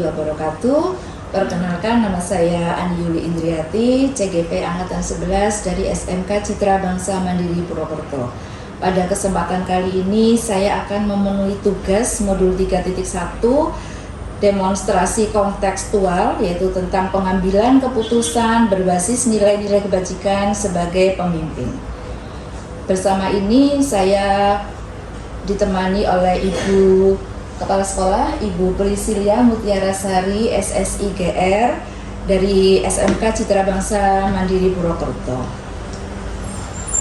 warahmatullahi wabarakatuh. Perkenalkan, nama saya Ani Yuli Indriati, CGP Angkatan 11 dari SMK Citra Bangsa Mandiri Purwokerto. Pada kesempatan kali ini saya akan memenuhi tugas modul 3.1 demonstrasi kontekstual, yaitu tentang pengambilan keputusan berbasis nilai-nilai kebajikan sebagai pemimpin. Bersama ini saya ditemani oleh Ibu Kepala Sekolah, Ibu Priscilia Mutiara Sari, SSI GR dari SMK Citra Bangsa Mandiri Purwokerto.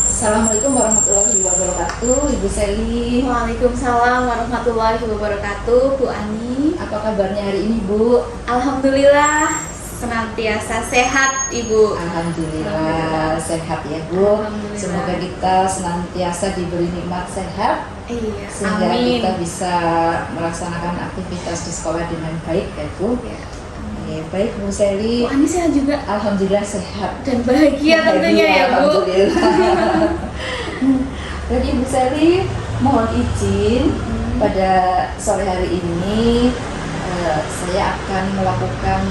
Assalamualaikum warahmatullahi wabarakatuh, Ibu Seli. Waalaikumsalam warahmatullahi wabarakatuh, Bu Ani. Apa kabarnya hari ini, Bu? Alhamdulillah senantiasa sehat, Ibu. Alhamdulillah sehat ya, Bu. Alhamdulillah. Semoga kita senantiasa diberi nikmat sehat, Iya, sehingga amin. kita bisa melaksanakan aktivitas di sekolah dengan baik ya, Bu. Ya. Baik, Bu Seli. Bu Ani sehat juga Alhamdulillah sehat dan bahagia tentunya ya, Bu. Alhamdulillah. Jadi Bu Seli mohon izin pada sore hari ini saya akan melakukan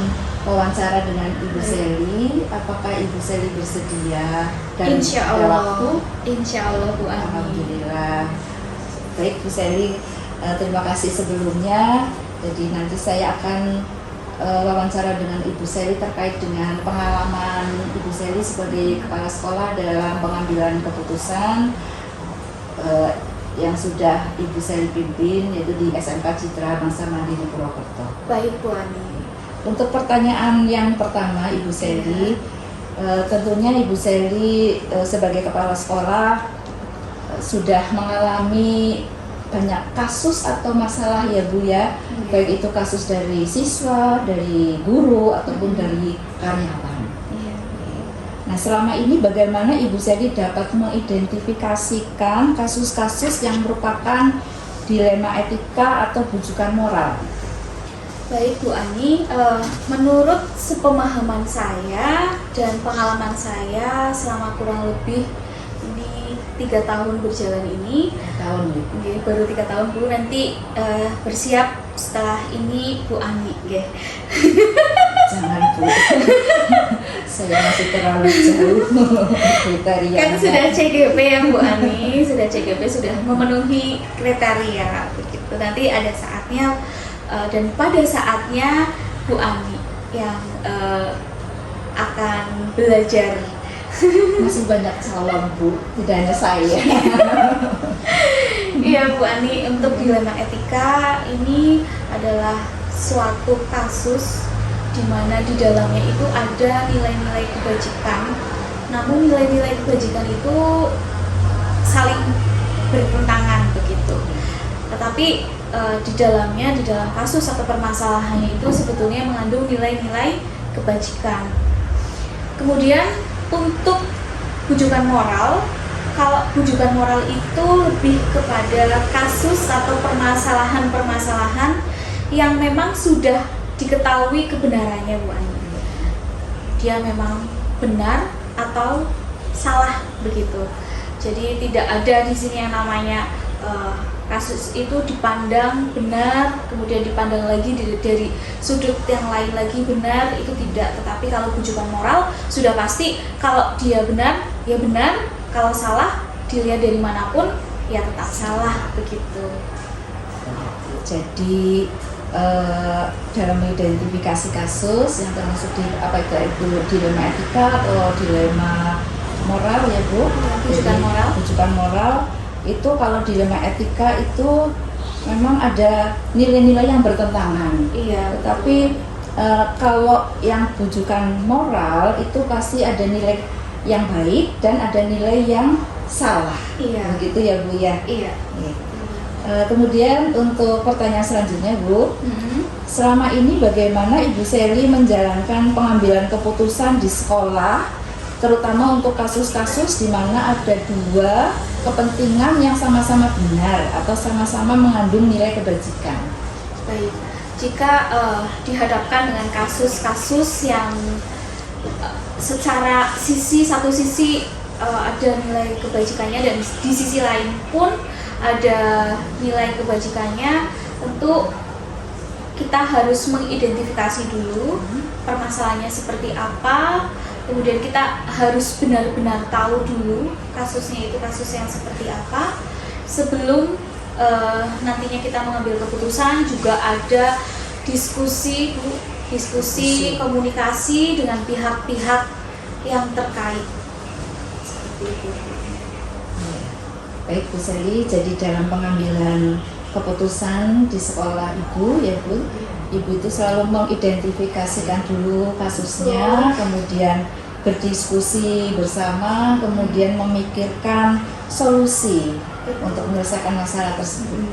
wawancara dengan Ibu Seli. Apakah Ibu Seli bersedia? Dan Insya ada Allah. waktu? Insya Allah, Bu Ani. Alhamdulillah. Baik Bu Seli, terima kasih sebelumnya. Jadi nanti saya akan wawancara dengan Ibu Seli terkait dengan pengalaman Ibu Seli sebagai kepala sekolah dalam pengambilan keputusan yang sudah Ibu Seli pimpin, yaitu di SMK Citra Bangsa Mandiri Purwokerto. Baik, Bu Ani. Untuk pertanyaan yang pertama, Ibu Seli, tentunya Ibu Seli sebagai kepala sekolah sudah mengalami banyak kasus atau masalah ya Bu ya, baik itu kasus dari siswa, dari guru ataupun dari karyawan. Iya. Nah, selama ini bagaimana Ibu Seli dapat mengidentifikasikan kasus-kasus yang merupakan dilema etika atau bujukan moral? Baik, Bu Ani, menurut sepemahaman saya dan pengalaman saya selama kurang lebih ini 3 tahun berjalan ini, Tahun Bu. baru 3 tahun dulu, nanti bersiap setelah ini Bu Ani, nggih. Jangan Bu. Saya masih terlalu jauh kriteria. Kan sudah CGP ya Bu Ani, sudah CGP, sudah memenuhi kriteria begitu. Nanti ada saatnya dan pada saatnya Bu Ani yang akan belajar. Masih banyak calon Bu, tidak hanya saya. Iya Bu Ani, untuk dilema etika ini adalah suatu kasus di mana di dalamnya itu ada nilai-nilai kebajikan. Namun nilai-nilai kebajikan itu saling bertentangan begitu. Tetapi di dalamnya, di dalam kasus atau permasalahannya itu sebetulnya mengandung nilai-nilai kebajikan. Kemudian untuk bujukan moral, kalau bujukan moral itu lebih kepada kasus atau permasalahan-permasalahan yang memang sudah diketahui kebenarannya Bu Ani. Dia memang benar atau salah begitu. Jadi tidak ada di sini yang namanya kasus itu dipandang benar, kemudian dipandang lagi dari sudut yang lain lagi benar, itu tidak. Tetapi kalau bujukan moral sudah pasti, kalau dia benar ya benar, kalau salah dilihat dari manapun ya tetap salah begitu. Jadi dalam mengidentifikasi kasus yang termasuk di apa itu dilema etika atau dilema moral ya Bu. Bujukan Jadi, moral. bujukan moral itu kalau dilema etika itu memang ada nilai-nilai yang bertentangan. Iya. Tetapi kalau yang bujukan moral itu pasti ada nilai yang baik dan ada nilai yang salah. Iya. Begitu ya Bu ya. Iya. Kemudian untuk pertanyaan selanjutnya Bu, selama ini bagaimana Ibu Seli menjalankan pengambilan keputusan di sekolah, terutama untuk kasus-kasus di mana ada dua kepentingan yang sama-sama benar atau sama-sama mengandung nilai kebajikan? Baik, jika dihadapkan dengan kasus-kasus yang secara satu sisi ada nilai kebajikannya dan di sisi lain pun ada nilai kebajikannya, tentu kita harus mengidentifikasi dulu permasalahannya seperti apa, kemudian kita harus benar-benar tahu dulu kasusnya itu kasus yang seperti apa sebelum nantinya kita mengambil keputusan. Juga ada diskusi komunikasi dengan pihak-pihak yang terkait seperti itu. Baik Bu Sally, jadi dalam pengambilan keputusan di sekolah Ibu ya Bu, Ibu itu selalu mengidentifikasikan dulu kasusnya, kemudian berdiskusi bersama, kemudian memikirkan solusi untuk menyelesaikan masalah tersebut.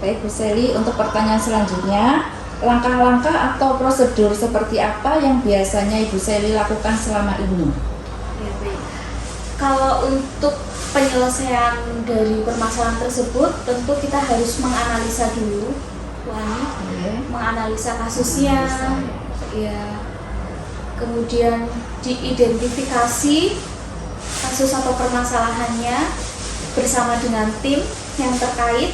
Baik Bu Sally, untuk pertanyaan selanjutnya, langkah-langkah atau prosedur seperti apa yang biasanya Ibu Sally lakukan selama ini? Ya, baik. Kalau untuk penyelesaian dari permasalahan tersebut, tentu kita harus menganalisa dulu, Bu Ani, menganalisa kasusnya, ya. Kemudian diidentifikasi kasus atau permasalahannya bersama dengan tim yang terkait,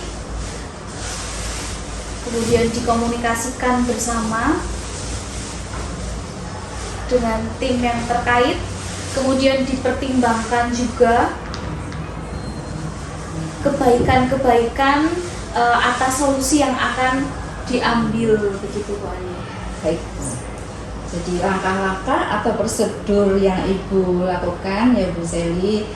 kemudian dikomunikasikan bersama dengan tim yang terkait, kemudian dipertimbangkan juga kebaikan-kebaikan atas solusi yang akan diambil, begitu Bu Ani. Baik. Jadi langkah-langkah atau prosedur yang Ibu lakukan ya Bu Sally,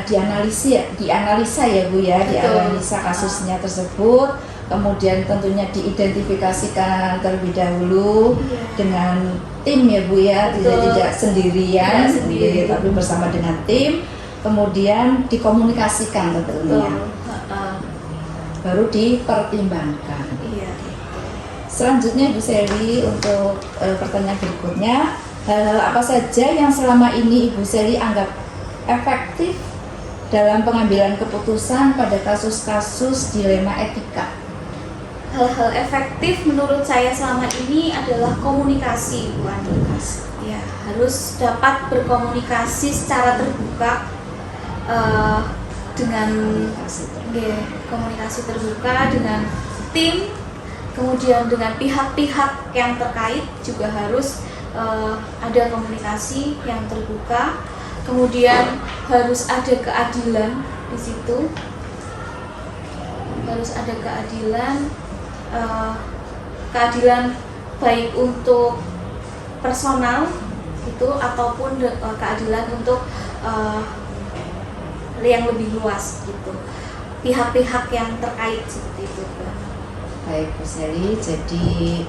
dianalisa ya Bu ya, dianalisa kasusnya tersebut, kemudian tentunya diidentifikasikan terlebih dahulu dengan tim ya Bu ya, tidak sendirian, tapi bersama dengan tim, kemudian dikomunikasikan tentunya, baru dipertimbangkan. Selanjutnya Bu Sally, untuk pertanyaan berikutnya, hal-hal apa saja yang selama ini Ibu Sally anggap efektif dalam pengambilan keputusan pada kasus-kasus dilema etika? Hal-hal efektif menurut saya selama ini adalah komunikasi, Bu Ani. Ya, harus dapat berkomunikasi secara terbuka dengan komunikasi terbuka dengan tim, kemudian dengan pihak-pihak yang terkait juga harus ada komunikasi yang terbuka. Kemudian harus ada keadilan di situ, harus ada keadilan baik untuk personal itu ataupun keadilan untuk yang lebih luas gitu, pihak-pihak yang terkait seperti itu. Baik Bu Sally, jadi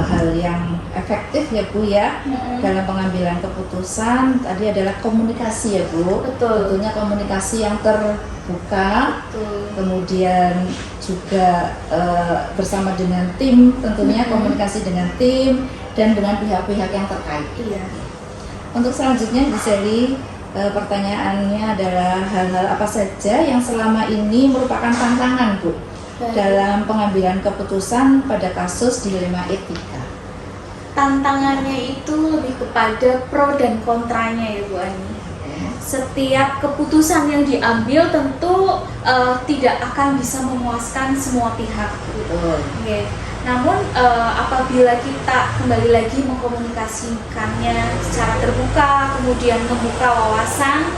hal yang efektif ya Bu ya dalam pengambilan keputusan tadi adalah komunikasi ya Bu. Betul. Tentunya komunikasi yang terbuka. Betul. Kemudian juga bersama dengan tim, tentunya komunikasi dengan tim dan dengan pihak-pihak yang terkait. Iya. Untuk selanjutnya Bu Sally, pertanyaannya adalah hal-hal apa saja yang selama ini merupakan tantangan Bu dalam pengambilan keputusan pada kasus dilema etika? Tantangannya itu lebih kepada pro dan kontranya ya Bu Ani. Setiap keputusan yang diambil tentu tidak akan bisa memuaskan semua pihak. Okay. Namun apabila kita kembali lagi mengkomunikasikannya secara terbuka, kemudian membuka wawasan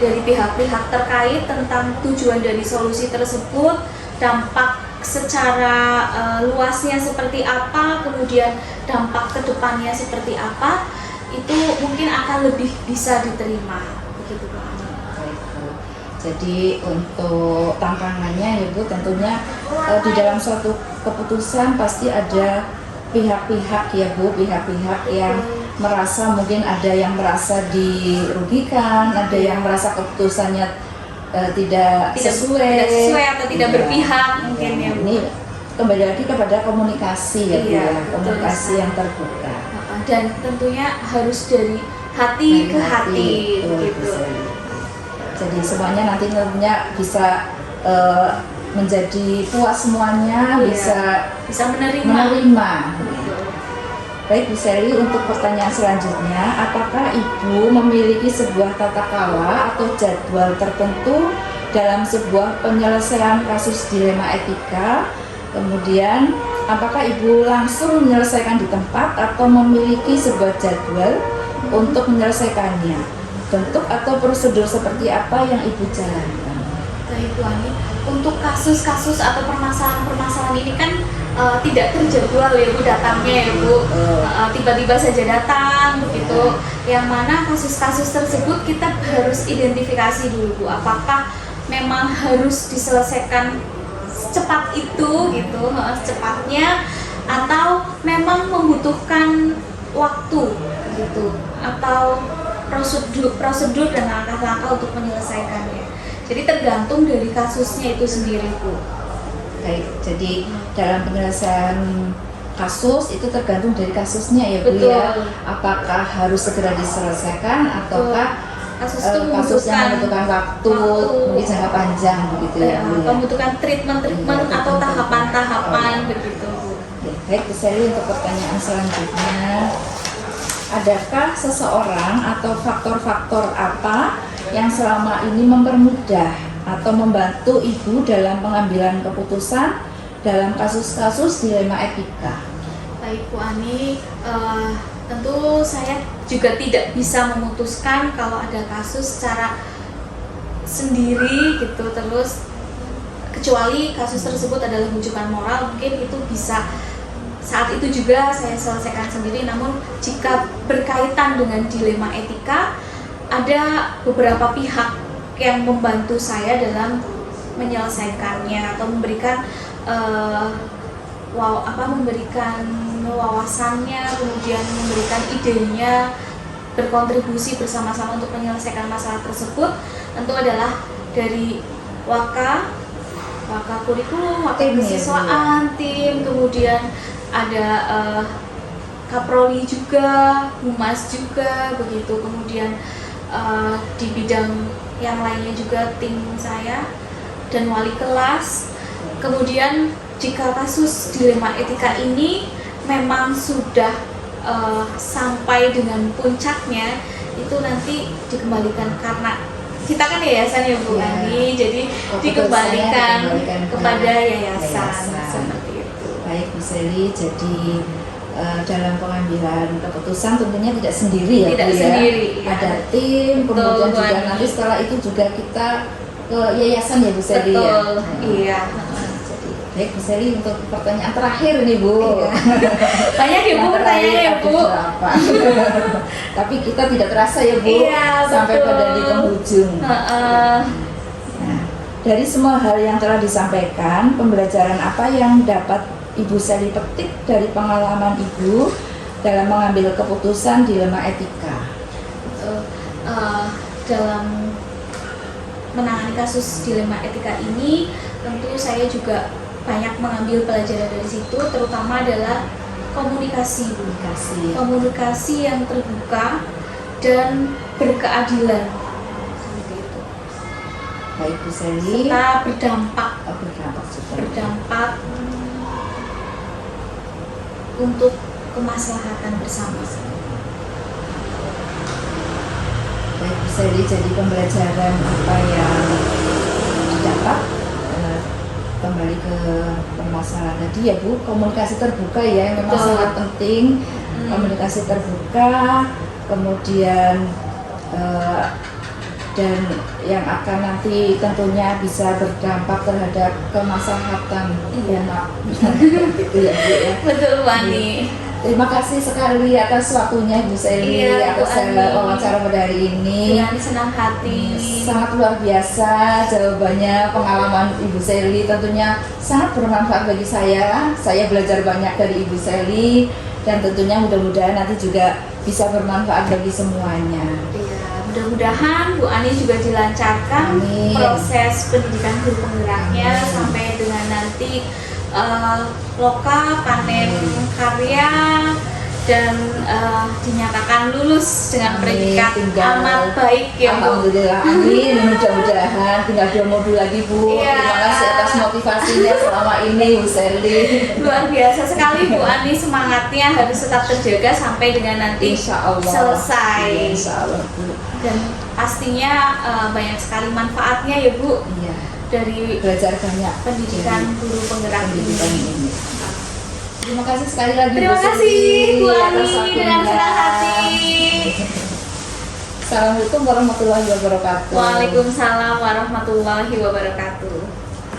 dari pihak-pihak terkait tentang tujuan dari solusi tersebut, dampak secara luasnya seperti apa, kemudian dampak kedepannya seperti apa, itu mungkin akan lebih bisa diterima, begitu Bu Ani. Jadi untuk tantangannya ya Bu, tentunya di dalam suatu keputusan pasti ada pihak-pihak ya Bu, pihak-pihak yang merasa, mungkin ada yang merasa dirugikan, ada yang merasa keputusannya tidak sesuai atau tidak berpihak mungkin ya Bu. Ini kembali lagi kepada komunikasi ya Bu, Iya, komunikasi betul. yang terbuka. Dan tentunya harus dari hati ke hati gitu. Jadi semuanya nanti tentunya bisa menjadi puas semuanya, bisa menerima. Baik Bu Sally, untuk pertanyaan selanjutnya, apakah Ibu memiliki sebuah tata cara atau jadwal tertentu dalam sebuah penyelesaian kasus dilema etika, Kemudian, apakah Ibu langsung menyelesaikan di tempat atau memiliki sebuah jadwal untuk menyelesaikannya? Bentuk atau prosedur seperti apa yang Ibu jalankan? Baik Bu Ani, untuk kasus-kasus atau permasalahan-permasalahan ini kan tidak terjadwal ya Bu datangnya ya Bu. Tiba-tiba saja datang begitu. Yang mana kasus-kasus tersebut kita harus identifikasi dulu Bu, apakah memang harus diselesaikan secepat itu gitu, secepatnya, atau memang membutuhkan waktu gitu, atau prosedur dan langkah-langkah untuk menyelesaikannya. Jadi tergantung dari kasusnya itu sendiri Bu. Baik, jadi dalam penyelesaian kasus itu tergantung dari kasusnya ya Bu. Betul. Ya. Apakah harus segera diselesaikan ataukah kasus yang membutuhkan waktu mungkin jangka panjang begitu ya Bu. Membutuhkan treatment atau tahapan-tahapan begitu Bu. Ya, baik Bu Sally, untuk pertanyaan selanjutnya, adakah seseorang atau faktor-faktor apa yang selama ini mempermudah atau membantu Ibu dalam pengambilan keputusan dalam kasus-kasus dilema etika? Baik Bu Ani, tentu saya juga tidak bisa memutuskan kalau ada kasus secara sendiri gitu, terus kecuali kasus tersebut adalah rujukan moral, mungkin itu bisa saat itu juga saya selesaikan sendiri. Namun jika berkaitan dengan dilema etika, ada beberapa pihak yang membantu saya dalam menyelesaikannya atau memberikan memberikan wawasannya, kemudian memberikan idenya, berkontribusi bersama-sama untuk menyelesaikan masalah tersebut. Tentu adalah dari waka kurikulum, waka kesiswaan, tim, kemudian ada kaproli juga, humas juga begitu, kemudian di bidang yang lainnya juga tim saya dan wali kelas. Kemudian jika kasus dilema etika ini memang sudah sampai dengan puncaknya, itu nanti dikembalikan, karena kita kan yayasan ya Bu Ani, jadi dikembalikan kepada yayasan seperti itu. Baik Bu Sally, jadi dalam pengambilan keputusan tentunya tidak sendiri ya tidak Bu, sendiri, ya. Ada tim, kemudian juga nanti setelah itu juga kita ke yayasan ya Bu Sally. Betul, ya. iya. Baik Bu Sally, untuk pertanyaan terakhir nih Bu. Iya. Banyak ya Bu pertanyaannya ya Bu. Tapi kita tidak terasa ya Bu, iya, sampai betul. pada di penghujung. Nah, dari semua hal yang telah disampaikan, pembelajaran apa yang dapat Ibu Sally petik dari pengalaman Ibu dalam mengambil keputusan dilema etika? Dalam menangani kasus dilema etika ini, tentu saya juga banyak mengambil pelajaran dari situ, terutama adalah komunikasi yang terbuka dan berkeadilan. Baik Bu Sally, serta berdampak untuk kemaslahatan bersama. Baik Bu Sally, jadi pembelajaran apa yang didapat, kembali ke permasalahan tadi ya Bu, komunikasi terbuka ya, yang memang sangat penting. Komunikasi terbuka, kemudian dan yang akan nanti tentunya bisa berdampak terhadap kemaslahatan umat. Gitu ya Bu ya. Betul Bu Ani. Terima kasih sekali atas waktunya Bu Sally, atas wawancara pada hari ini. Dengan senang hati. Sangat luar biasa jawabannya, pengalaman Ibu Sally tentunya sangat bermanfaat bagi saya. Saya belajar banyak dari Ibu Sally dan tentunya mudah-mudahan nanti juga bisa bermanfaat bagi semuanya. Iya, mudah-mudahan Bu Ani juga dilancarkan. Amin. Proses pendidikan guru penggeraknya sampai dengan nanti loka panen karya dan dinyatakan lulus dengan predikat amat baik ya Bu. Alhamdulillah, amin. Mudah-mudahan tinggal 2 modul lagi Bu. Iya. Terima kasih atas motivasinya selama ini Bu Sally. Luar biasa sekali Bu Ani, semangatnya harus tetap terjaga sampai dengan nanti selesai. Insya Allah Bu. Dan pastinya banyak sekali manfaatnya ya Bu. Iya. dari belajar banyak pendidikan guru penggerak pendidikan ini. ini. Terima kasih sekali lagi Terima Bu kasih Seli Bu atas Ani waktunya. dengan senang hati. Assalamualaikum warahmatullahi wabarakatuh. Waalaikumsalam warahmatullahi wabarakatuh.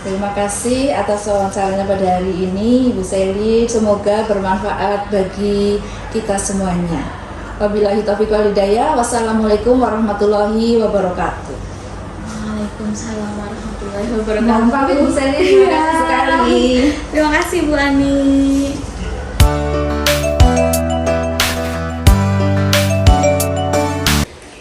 Terima kasih atas wawancaranya pada hari ini Ibu Seli. Semoga bermanfaat bagi kita semuanya. Wabillahi taufiq wal hidayah. Wassalamualaikum warahmatullahi wabarakatuh. Waalaikumsalam warahmatullahi Mohon wabarakatuh. pamit Bu Seli. Terima kasih sekali. Terima kasih Bu Ani.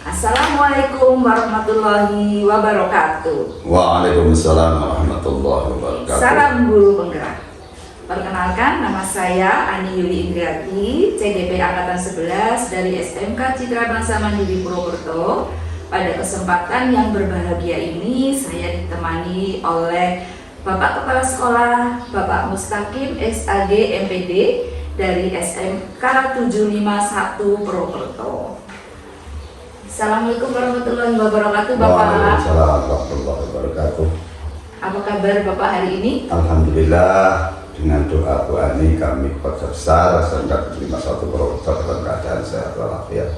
Assalamualaikum warahmatullahi wabarakatuh. Waalaikumsalam warahmatullahi wabarakatuh. Salam guru penggerak. Perkenalkan, nama saya Ani Yuli Indriati, CGP Angkatan 11 dari SMK Citra Bangsa Mandiri Purwokerto. Pada kesempatan yang berbahagia ini, saya ditemani oleh Bapak Kepala Sekolah, Bapak Mustaqim SAG MPD dari SMK 751 Purwokerto. Assalamualaikum warahmatullahi wabarakatuh, Bapak. Waalaikumsalam warahmatullahi wabarakatuh. Apa kabar Bapak hari ini? Alhamdulillah, dengan doa Bu Ani kami keluarga besar SMK 751 Purwokerto dalam keadaan sehat walafiat.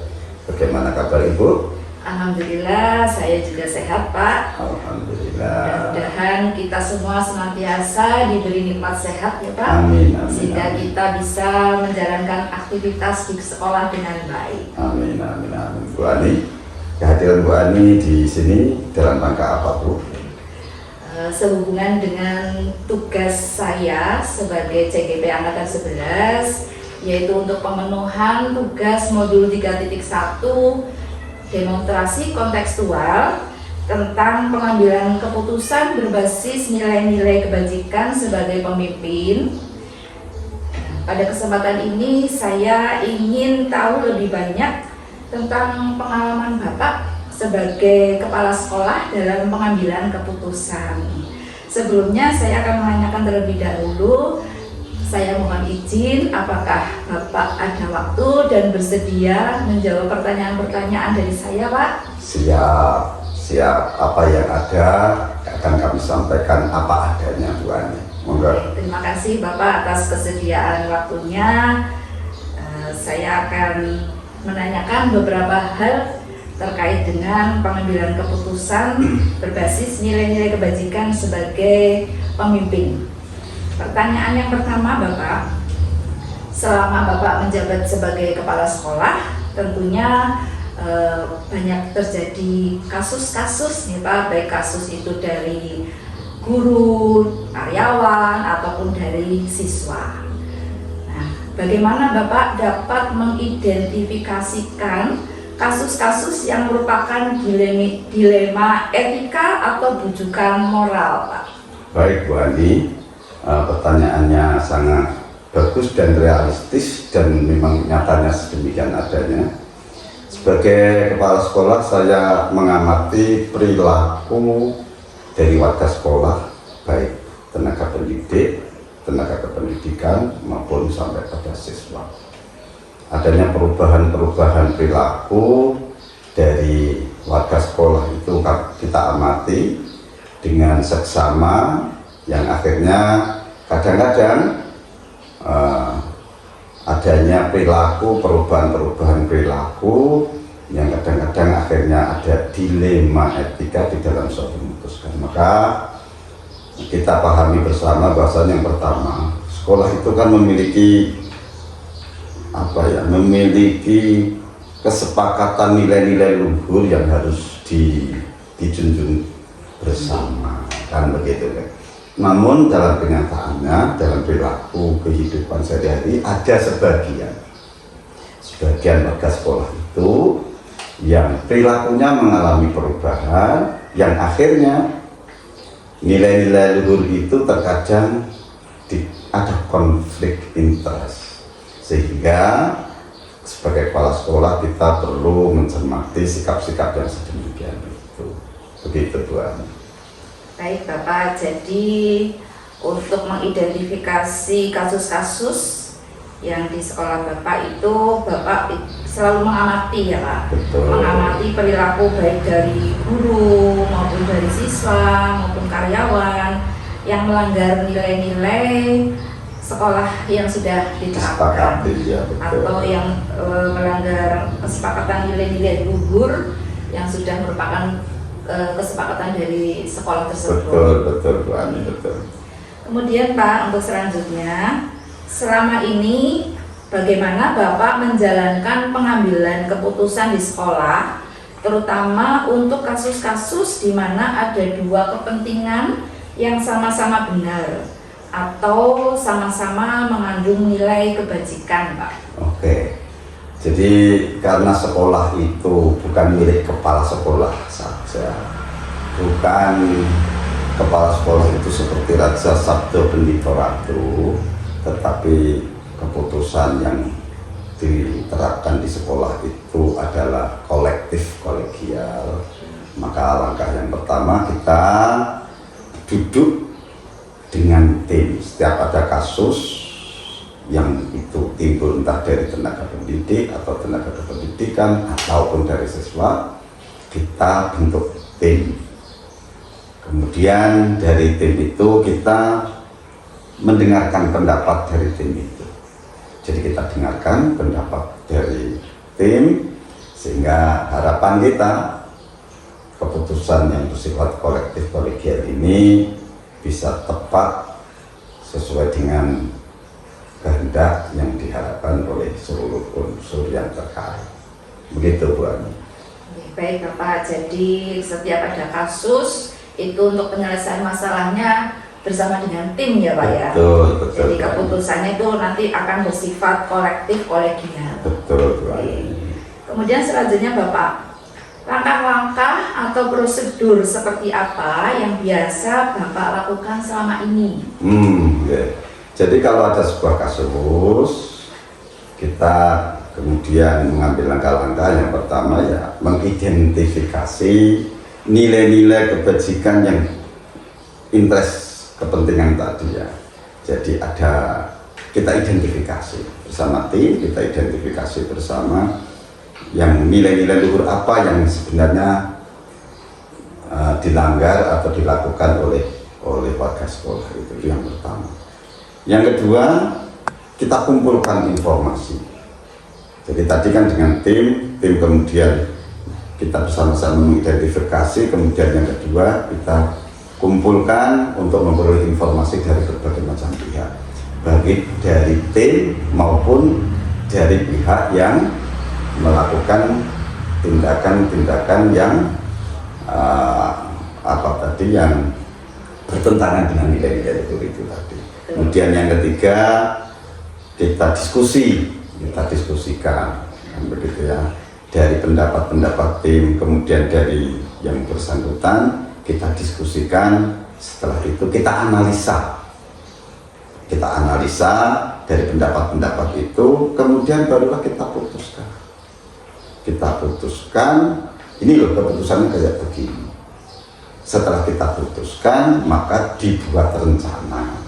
Bagaimana kabar Ibu? Alhamdulillah, saya juga sehat Pak. Alhamdulillah. Mudah-mudahan kita semua senantiasa diberi nikmat sehat ya Pak. Amin, amin, Sehingga amin. kita bisa menjalankan aktivitas di sekolah dengan baik. Amin, amin, amin. Bu Ani, kehadiran Bu Ani di sini dalam rangka apa Bu? Sehubungan dengan tugas saya sebagai CGP Angkatan 11, yaitu untuk pemenuhan tugas modul 3.1 demonstrasi kontekstual tentang pengambilan keputusan berbasis nilai-nilai kebajikan sebagai pemimpin. Pada kesempatan ini saya ingin tahu lebih banyak tentang pengalaman Bapak sebagai kepala sekolah dalam pengambilan keputusan. Sebelumnya saya akan menanyakan terlebih dahulu, saya mohon izin apakah Bapak ada waktu dan bersedia menjawab pertanyaan-pertanyaan dari saya Pak? Siap, siap. Apa yang ada akan kami sampaikan apa adanya Bu Ani. Monggo. Terima kasih Bapak atas kesediaan waktunya. Saya akan menanyakan beberapa hal terkait dengan pengambilan keputusan berbasis nilai-nilai kebajikan sebagai pemimpin. Pertanyaan yang pertama Bapak, selama Bapak menjabat sebagai kepala sekolah, tentunya banyak terjadi kasus-kasus nih Pak, baik kasus itu dari guru, karyawan, ataupun dari siswa. Nah, bagaimana Bapak dapat mengidentifikasikan kasus-kasus yang merupakan dilema etika atau bujukan moral Pak? Baik Bu Ani. Pertanyaannya sangat bagus dan realistis dan memang nyatanya sedemikian adanya. Sebagai kepala sekolah saya mengamati perilaku dari warga sekolah, baik tenaga pendidik, tenaga kependidikan maupun sampai pada siswa. Adanya perubahan-perubahan perilaku dari warga sekolah itu kita amati dengan seksama, yang akhirnya kadang-kadang adanya perilaku, perubahan-perubahan perilaku yang kadang-kadang akhirnya ada dilema etika di dalam suatu memutuskan. Maka kita pahami bersama bahwasanya yang pertama, sekolah itu kan memiliki memiliki kesepakatan nilai-nilai luhur yang harus dijunjung bersama, kan begitu kan. Namun dalam kenyataannya, dalam perilaku kehidupan sehari-hari ada sebagian warga sekolah itu yang perilakunya mengalami perubahan, yang akhirnya nilai-nilai luhur itu terkadang ada konflik interest, sehingga sebagai kepala sekolah kita perlu mencermati sikap-sikap yang sedemikian itu. Begitu Bu Ani. Baik Bapak, jadi untuk mengidentifikasi kasus-kasus yang di sekolah Bapak itu Bapak selalu mengamati ya Pak. Betul. Mengamati perilaku baik dari guru maupun dari siswa maupun karyawan yang melanggar nilai-nilai sekolah yang sudah diterapkan Ya, atau yang melanggar kesepakatan nilai-nilai gugur yang sudah merupakan kesepakatan dari sekolah tersebut. Betul Bu Ani, betul. Kemudian Pak, untuk selanjutnya, selama ini bagaimana Bapak menjalankan pengambilan keputusan di sekolah, terutama untuk kasus-kasus di mana ada dua kepentingan yang sama-sama benar atau sama-sama mengandung nilai kebajikan, Pak? Oke, jadi karena sekolah itu bukan milik kepala sekolah saja, bukan kepala sekolah itu seperti Raja Sabdo Pendito Ratu, tetapi keputusan yang diterapkan di sekolah itu adalah kolektif, kolegial. Maka langkah yang pertama kita duduk dengan tim. Setiap ada kasus yang itu timbul entah dari tenaga pendidik atau tenaga kependidikan ataupun dari siswa, kita bentuk tim. Kemudian dari tim itu kita mendengarkan pendapat dari tim itu. Jadi kita dengarkan pendapat dari tim sehingga harapan kita keputusan yang bersifat kolektif kolegial ini bisa tepat sesuai dengan kehendak yang diharapkan oleh seluruh unsur yang terkait. Begitu Bu Ani. Baik Bapak, jadi setiap ada kasus itu untuk penyelesaian masalahnya bersama dengan tim ya Pak ya. Betul. Jadi keputusannya itu nanti akan bersifat kolektif kolegial. Betul Bu Ani. Kemudian selanjutnya Bapak, langkah-langkah atau prosedur seperti apa yang biasa Bapak lakukan selama ini? Ya. Jadi kalau ada sebuah kasus, kita kemudian mengambil langkah-langkah. Yang pertama ya mengidentifikasi nilai-nilai kebajikan yang interest kepentingan tadi ya. Jadi kita identifikasi bersama tim, kita identifikasi bersama yang nilai-nilai luhur apa yang sebenarnya dilanggar atau dilakukan oleh warga sekolah. Itu yang pertama. Yang kedua, kita kumpulkan informasi. Jadi tadi kan dengan tim kemudian kita bersama-sama mengidentifikasi, kemudian yang kedua kita kumpulkan untuk memperoleh informasi dari berbagai macam pihak, baik dari tim maupun dari pihak yang melakukan tindakan-tindakan yang yang bertentangan dengan nilai-nilai itu tadi. Kemudian yang ketiga kita diskusikan begitu ya, dari pendapat-pendapat tim, kemudian dari yang bersangkutan kita diskusikan. Setelah itu kita analisa dari pendapat-pendapat itu, kemudian barulah kita putuskan ini loh keputusannya kayak begini. Setelah kita putuskan maka dibuat rencana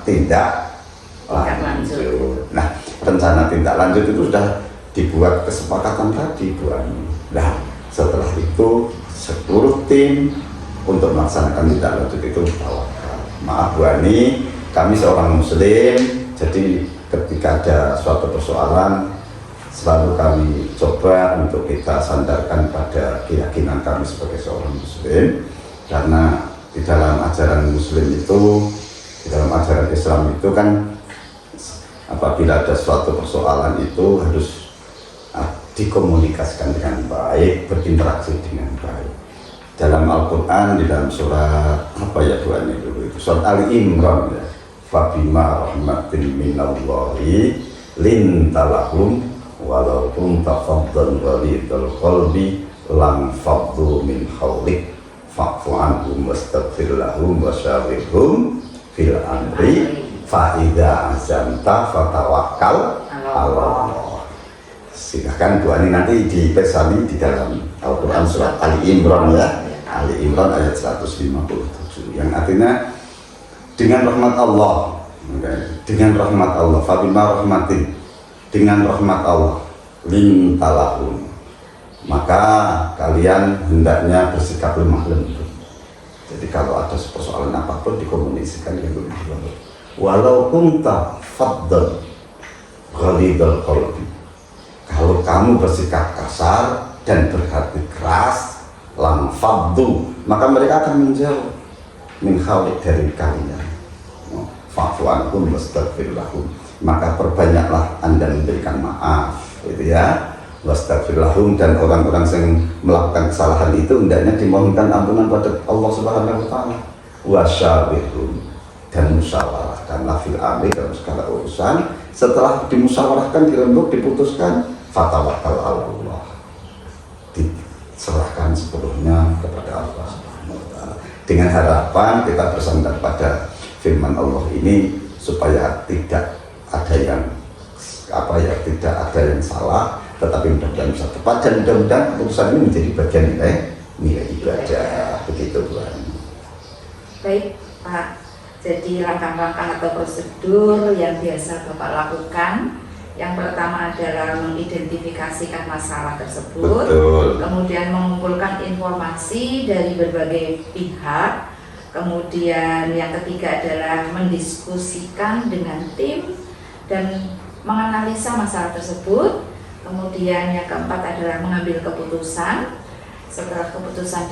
tindak lanjut. Nah, rencana tindak lanjut itu sudah dibuat kesepakatan tadi Bu Ani. Nah, setelah itu seluruh tim untuk melaksanakan tindak lanjut itu tawakal. Maaf Bu Ani, kami seorang muslim, jadi ketika ada suatu persoalan selalu kami coba untuk kita sandarkan pada keyakinan kami sebagai seorang muslim, karena di dalam ajaran muslim itu, di dalam ajaran Islam itu kan apabila ada suatu persoalan itu harus dikomunikasikan dengan baik, berinteraksi dengan baik. Dalam Al-Quran, di dalam surat apa ya Bu Ani dulu itu, surat Ali Imran ya, fabima rahmatin minallahi lintalahum walaupun tafaddan walidul qalbi lam faddu min hawlik fa'fu anhum wastaghfir lahum wasyawirhum fil amri fa'idha azamta fatawakkal Allah. Silahkan Bu Ani nanti dipesami di dalam Al-Quran surat Ali Imran ya, Ali Imran ayat 157, yang artinya dengan rahmat Allah dengan rahmat Allah, fabima rahmatin, dengan rahmat Allah, lintalahum, maka kalian hendaknya bersikap lemah lembut. Jadi kalau ada persoalan apapun dikomunikasikan dengan lemah lembut. Walau kunta faddan ghalidhal qalbi, kalau kamu bersikap kasar dan berhati keras, lam faddu, maka mereka akan menjauh min hawlik dari kalian. Fa'fu anhum wastaghfir lahum, maka perbanyaklah Anda memberikan maaf, gitu ya. Wastaghfir lahum, dan orang-orang yang melakukan kesalahan itu hendaknya dimohonkan ampunan pada Allah Subhanahu wa taala. Wasyawirhum, dan musyawarahkanlah fil amri, dalam segala urusan. Setelah dimusyawarahkan, dirembuk, diputuskan, fatawakkal ala Allah, diserahkan sepenuhnya kepada Allah Subhanahu wa taala. Dengan harapan kita bersandar pada firman Allah ini supaya tidak ada yang tidak ada yang salah, tetapi mudah-mudahan bisa tepat, dan mudah-mudahan keputusan ini menjadi bagian nilai ibadah. Begitu Tuhan. Baik Pak, jadi langkah-langkah atau prosedur yang biasa Bapak lakukan, yang pertama adalah mengidentifikasikan masalah tersebut. Betul. Kemudian mengumpulkan informasi dari berbagai pihak, kemudian yang ketiga adalah mendiskusikan dengan tim dan menganalisa masalah tersebut, kemudian yang keempat adalah mengambil keputusan. Setelah keputusan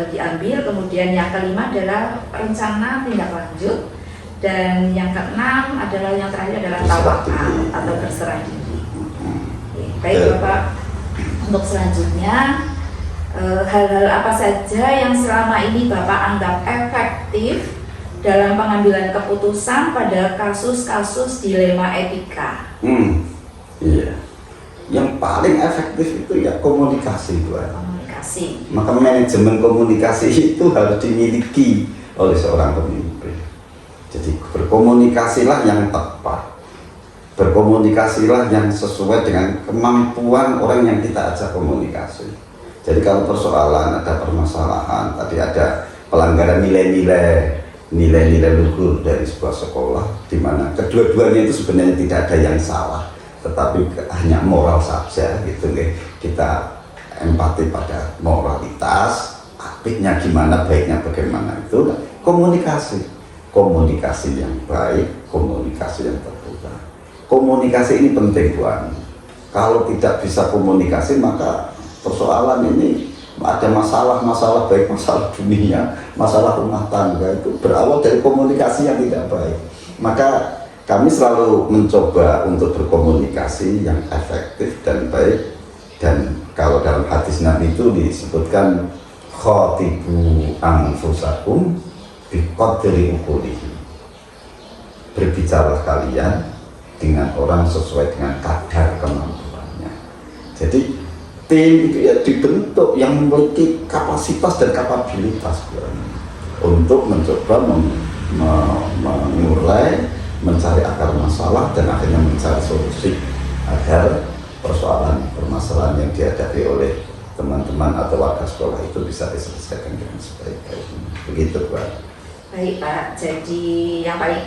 diambil, kemudian yang kelima adalah rencana tindak lanjut, dan yang keenam adalah, yang terakhir adalah tawakal atau berserah diri. Baik Bapak, untuk selanjutnya hal-hal apa saja yang selama ini Bapak anggap efektif dalam pengambilan keputusan pada kasus-kasus dilema etika? Iya. Yang paling efektif itu ya komunikasi, Tuhan. Komunikasi. Maka manajemen komunikasi itu harus dimiliki oleh seorang pemimpin. Jadi berkomunikasilah yang tepat, berkomunikasilah yang sesuai dengan kemampuan orang yang kita ajak komunikasi. Jadi kalau persoalan, ada permasalahan, tadi ada pelanggaran nilai-nilai luhur dari sebuah sekolah, di mana kedua-duanya itu sebenarnya tidak ada yang salah, tetapi hanya moral saja, gitu nih. Kita empati pada moralitas, apiknya gimana, baiknya bagaimana, itu komunikasi yang baik, komunikasi yang terbuka. Komunikasi ini penting, Tuhan. Kalau tidak bisa komunikasi, maka persoalan ini ada masalah baik masalah dunia, masalah rumah tangga, itu berawal dari komunikasi yang tidak baik. Maka kami selalu mencoba untuk berkomunikasi yang efektif dan baik. Dan kalau dalam hadis Nabi itu disebutkan khatibu anfusakum biqadri uqulihi, berbicara kalian dengan orang sesuai dengan kadar kemampuannya. Jadi tim itu ya dibentuk yang memiliki kapasitas dan kapabilitas untuk mencoba mengurai, mencari akar masalah, dan akhirnya mencari solusi agar permasalahan yang dihadapi oleh teman-teman atau warga sekolah itu bisa diselesaikan dengan sebaik-baiknya. Begitu, Pak. Baik Pak, jadi yang paling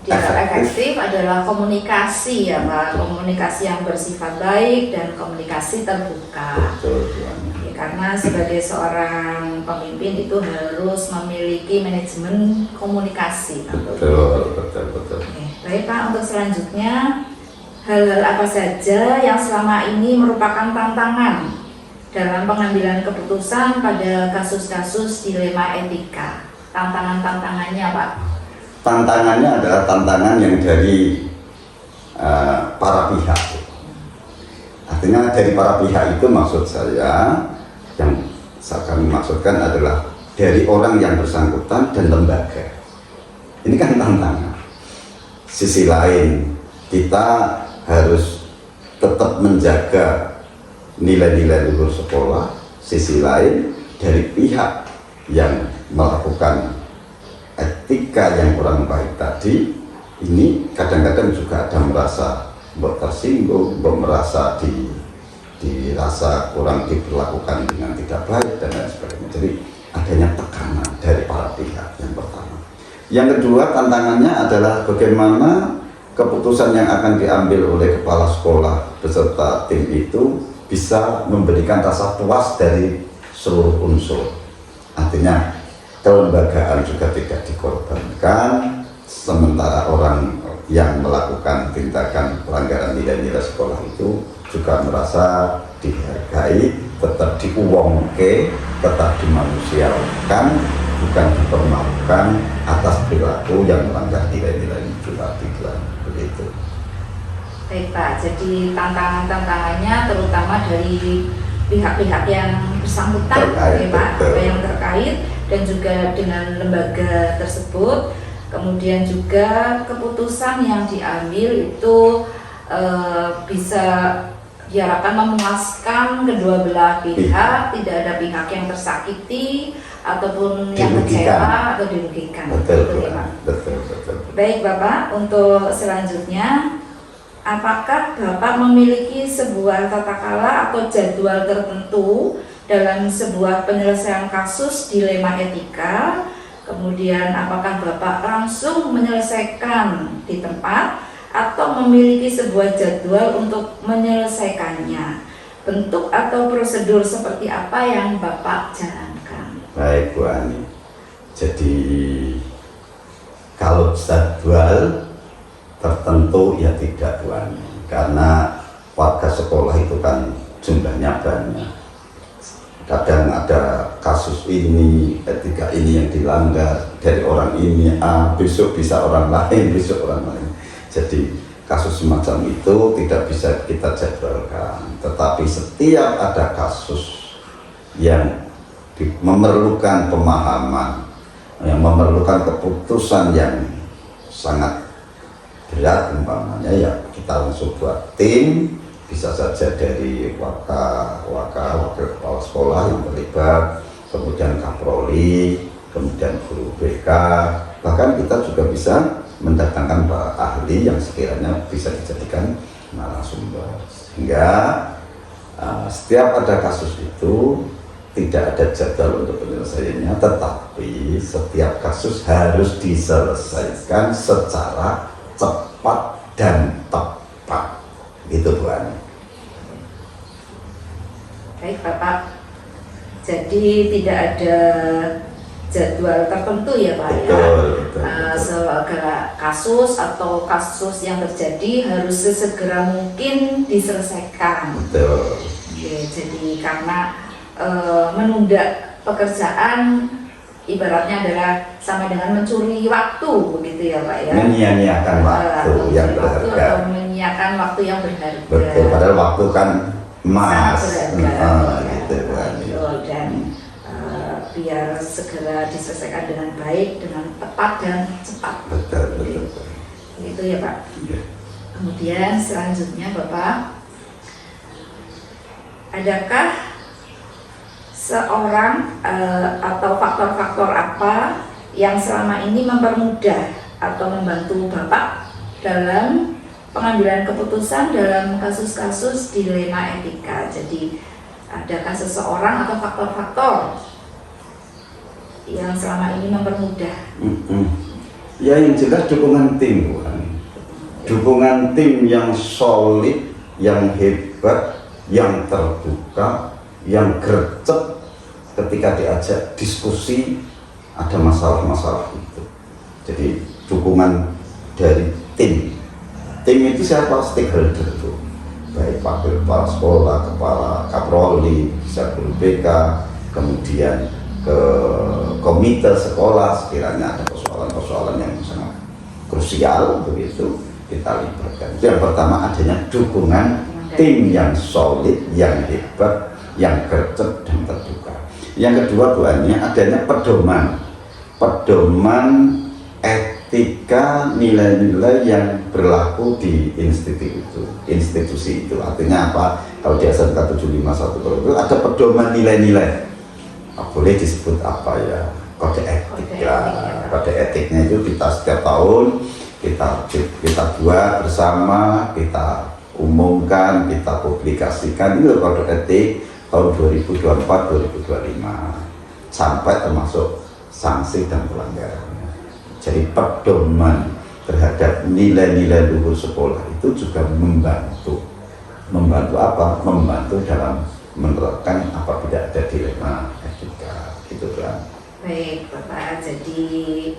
efektif adalah komunikasi ya Pak, komunikasi yang bersifat baik dan komunikasi terbuka. Betul, Tuhan. Ya, karena sebagai seorang pemimpin itu harus memiliki manajemen komunikasi. Betul. Oke, baik Pak, untuk selanjutnya hal-hal apa saja yang selama ini merupakan tantangan dalam pengambilan keputusan pada kasus-kasus dilema etika? Tantangannya Pak? Tantangannya adalah tantangan yang dari para pihak. Artinya dari para pihak itu maksud saya, yang saya akan maksudkan adalah dari orang yang bersangkutan dan lembaga. Ini kan tantangan. Sisi lain, kita harus tetap menjaga nilai-nilai luhur sekolah. Sisi lain, dari pihak yang melakukan etika yang kurang baik tadi, ini kadang-kadang juga ada merasa tersinggung, merasa dirasa kurang diperlakukan dengan tidak baik dan lain sebagainya. Jadi adanya tekanan dari para pihak yang pertama. Yang kedua, tantangannya adalah bagaimana keputusan yang akan diambil oleh kepala sekolah beserta tim itu bisa memberikan rasa puas dari seluruh unsur. Artinya kelembagaan juga tidak dikorbankan, sementara orang yang melakukan tindakan pelanggaran nilai-nilai sekolah itu juga merasa dihargai, tetap diuwongke, tetap dimanusiakan, bukan dipermalukan atas perilaku yang melanggar nilai-nilai keadilan, begitu. Baik Pak, jadi tantangannya terutama dari pihak-pihak yang bersangkutan, Terkait, ya Pak, betul. apa yang terkait, dan juga dengan lembaga tersebut. Kemudian juga keputusan yang diambil itu bisa diharapkan memuaskan kedua belah pihak, tidak ada pihak yang tersakiti ataupun yang kecewa atau dirugikan. Betul, ya, Pak? betul. Baik Bapak, untuk selanjutnya, apakah Bapak memiliki sebuah tata cara atau jadwal tertentu dalam sebuah penyelesaian kasus dilema etika? Kemudian apakah Bapak langsung menyelesaikan di tempat atau memiliki sebuah jadwal untuk menyelesaikannya? Bentuk atau prosedur seperti apa yang Bapak jalankan? Baik Bu Ani, jadi kalau jadwal tertentu ya tidak Bu Ani, karena warga sekolah itu kan jumlahnya banyak. Kadang ada kasus ini, etika ini yang dilanggar dari orang ini A, besok bisa orang lain, besok orang lain. Jadi kasus semacam itu tidak bisa kita jadwalkan. Tetapi setiap ada kasus yang memerlukan pemahaman, yang memerlukan keputusan yang sangat berat umpamanya, ya kita langsung buat tim. Bisa saja dari wakil kepala sekolah yang terlibat, kemudian kaproli, kemudian guru BK, bahkan kita juga bisa mendatangkan para ahli yang sekiranya bisa dijadikan narasumber. Sehingga setiap ada kasus itu tidak ada jadwal untuk penyelesaiannya, tetapi setiap kasus harus diselesaikan secara cepat dan tepat. Gitu Bu Ani. Baik Bapak, jadi tidak ada jadwal tertentu ya Pak Betul. Segala kasus atau kasus yang terjadi harus sesegera mungkin diselesaikan. Betul. Ya, jadi karena menunda pekerjaan ibaratnya adalah sama dengan mencuri waktu, begitu ya Pak ya. Menyia-nyiakan waktu yang berharga. Atau menyia-nyiakan waktu yang berharga. Betul, padahal waktu kan emas. Sangat berharga. Gitu kan. Dan biar segera diselesaikan dengan baik, dengan tepat dan cepat. Betul. Gitu ya Pak. Ya. Kemudian selanjutnya Bapak, adakah seorang atau faktor-faktor apa yang selama ini mempermudah atau membantu Bapak dalam pengambilan keputusan dalam kasus-kasus dilema etika? Jadi adakah seseorang atau faktor-faktor yang selama ini mempermudah? Ya yang jelas dukungan tim, Bu Ani. Dukungan tim yang solid, yang hebat, yang terbuka, yang gercep ketika diajak diskusi ada masalah-masalah itu. Jadi dukungan dari tim. Tim itu siapa? Stakeholder itu. Baik wakil kepala sekolah, kepala kaproli, bisa guru BK, kemudian ke komite sekolah sekiranya ada persoalan-persoalan yang sangat krusial begitu, kita libatkan. Itu yang pertama, adanya dukungan tim yang solid, yang hebat, yang gercep dan terbuka. Yang kedua Bu Ani, adanya pedoman etika, nilai-nilai yang berlaku di institusi itu. Artinya apa? Kalau di SMK 751 itu ada pedoman nilai-nilai. Boleh disebut apa ya? Kode etik ya. Kode etiknya itu kita setiap tahun kita buat bersama, kita umumkan, kita publikasikan. Ini kode etik tahun 2024-2025 sampai termasuk sanksi dan pelanggarannya. Jadi pedoman terhadap nilai-nilai luhur sekolah itu juga membantu apa? Membantu dalam menerapkan apabila ada dilema etika, gitu kan. Baik Bapak, jadi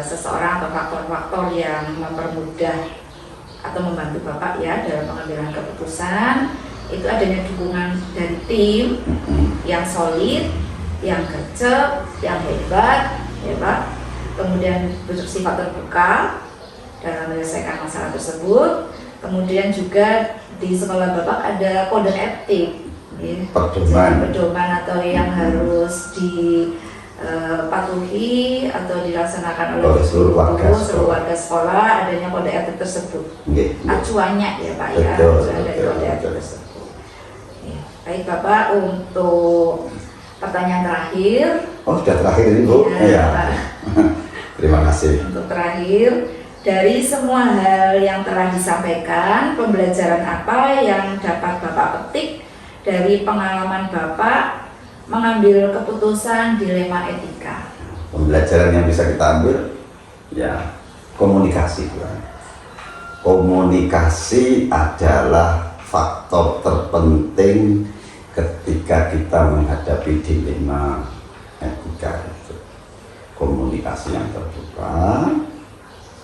seseorang atau faktor-faktor yang mempermudah atau membantu Bapak ya dalam pengambilan keputusan itu adanya dukungan dari tim yang solid, yang gercep, yang hebat, ya Pak. Kemudian bersifat terbuka dalam menyelesaikan masalah tersebut. Kemudian juga di sekolah Bapak ada kode etik, ya. Pedoman atau yang harus dipatuhi atau dilaksanakan oleh seluruh warga sekolah, adanya kode etik tersebut. Acuannya ya Pak ya, ada kode etik tersebut. Ya. Baik Bapak, untuk pertanyaan terakhir. Oh sudah terakhir ini Bu? Ya. Terima kasih. Untuk terakhir, dari semua hal yang telah disampaikan, pembelajaran apa yang dapat Bapak petik dari pengalaman Bapak mengambil keputusan dilema etika? Pembelajaran yang bisa kita ambil, ya komunikasi. Komunikasi adalah faktor terpenting ketika kita menghadapi dilema etika. Komunikasi yang terbuka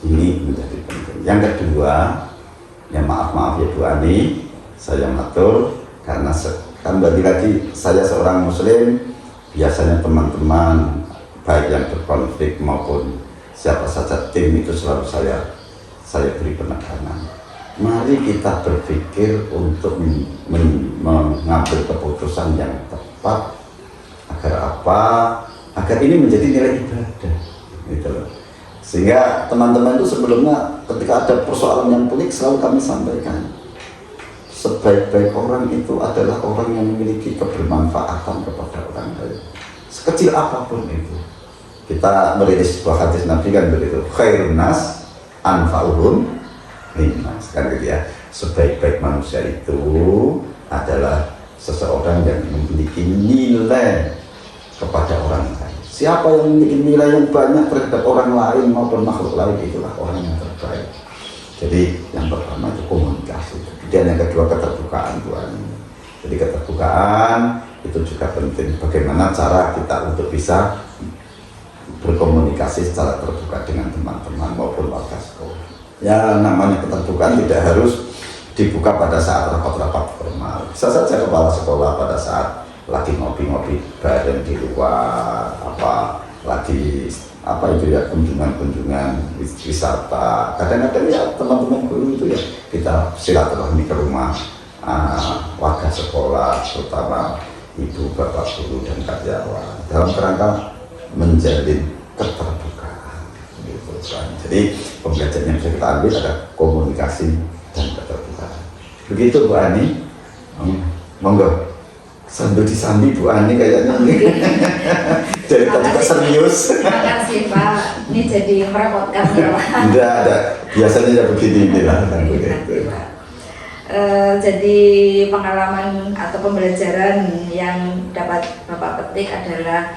ini menjadi penting. Yang kedua, ya maaf ya Bu Ani, saya matur karena kembali lagi saya seorang muslim, biasanya teman-teman baik yang berkonflik maupun siapa saja tim itu selalu saya beri penekanan. Mari kita berpikir untuk mengambil keputusan yang tepat agar apa? Agar ini menjadi nilai ibadah, gitu loh. Sehingga teman-teman itu sebelumnya ketika ada persoalan yang pelik selalu kami sampaikan, sebaik-baik orang itu adalah orang yang memiliki kebermanfaatan kepada orang lain, sekecil apapun itu. Kita merilis sebuah hadis Nabi kan begitu, khairun nas anfa'uhum linnas, kan gitu ya. Sebaik-baik manusia itu adalah seseorang yang memiliki nilai kepada orang lain. Siapa yang memiliki nilai yang banyak terhadap orang lain maupun makhluk lain, itulah orang yang terbaik. Jadi yang pertama itu komunikasi, dan yang kedua keterbukaan Tuhan. Jadi keterbukaan itu juga penting. Bagaimana cara kita untuk bisa berkomunikasi secara terbuka dengan teman-teman maupun warga sekolah. Ya namanya keterbukaan tidak harus dibuka pada saat rapat-rapat formal. Bisa saja kepala sekolah pada saat lagi ngopi-ngopi bareng di luar, lagi itu ya, kunjungan wisata. Kadang-kadang ya teman-teman guru itu ya kita silaturahmi ke rumah warga sekolah, terutama ibu, bapak guru dan karyawan, dalam kerangka menjalin keterbukaan, gitu kan. Jadi pembelajaran yang bisa kita ambil ada komunikasi dan keterbukaan. Begitu Bu Ani, monggo. Sambil disambi Bu Ani kayaknya. Jadi tadi serius. Terima kasih Pak. Ini jadi merepotkan ya Pak. Tidak ada. Biasanya ya begini lah. Jadi pengalaman atau pembelajaran yang dapat Bapak petik adalah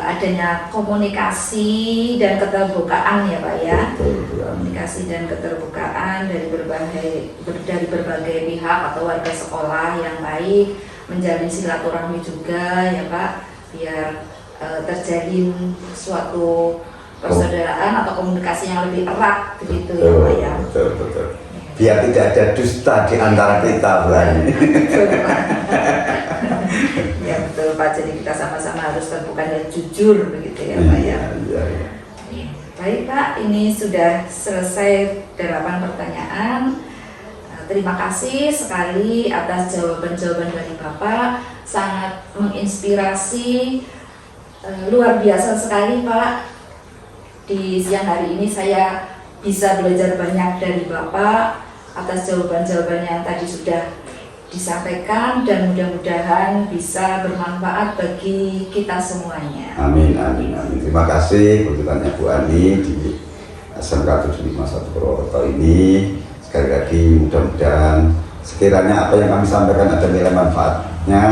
adanya komunikasi dan keterbukaan ya Pak ya. Komunikasi dan keterbukaan dari berbagai pihak atau warga sekolah yang baik, menjalin silaturahmi juga ya Pak, biar terjalin suatu persaudaraan atau komunikasi yang lebih erat begitu ya Pak ya. Betul. Biar tidak ada dusta di antara kita, Pak. Ya betul Pak, jadi kita sama-sama harus terbuka dan jujur begitu ya Pak ya. Iya. Baik Pak, ini sudah selesai 8 pertanyaan. Terima kasih sekali atas jawaban-jawaban dari Bapak, sangat menginspirasi, luar biasa sekali Pak. Di siang hari ini saya bisa belajar banyak dari Bapak atas jawaban-jawaban yang tadi sudah disampaikan, dan mudah-mudahan bisa bermanfaat bagi kita semuanya. Amin. Terima kasih kunjungannya Bu Ani di SMK 751 Purwokerto ini. Sekali lagi mudah-mudahan sekiranya apa yang kami sampaikan ada nilai manfaatnya,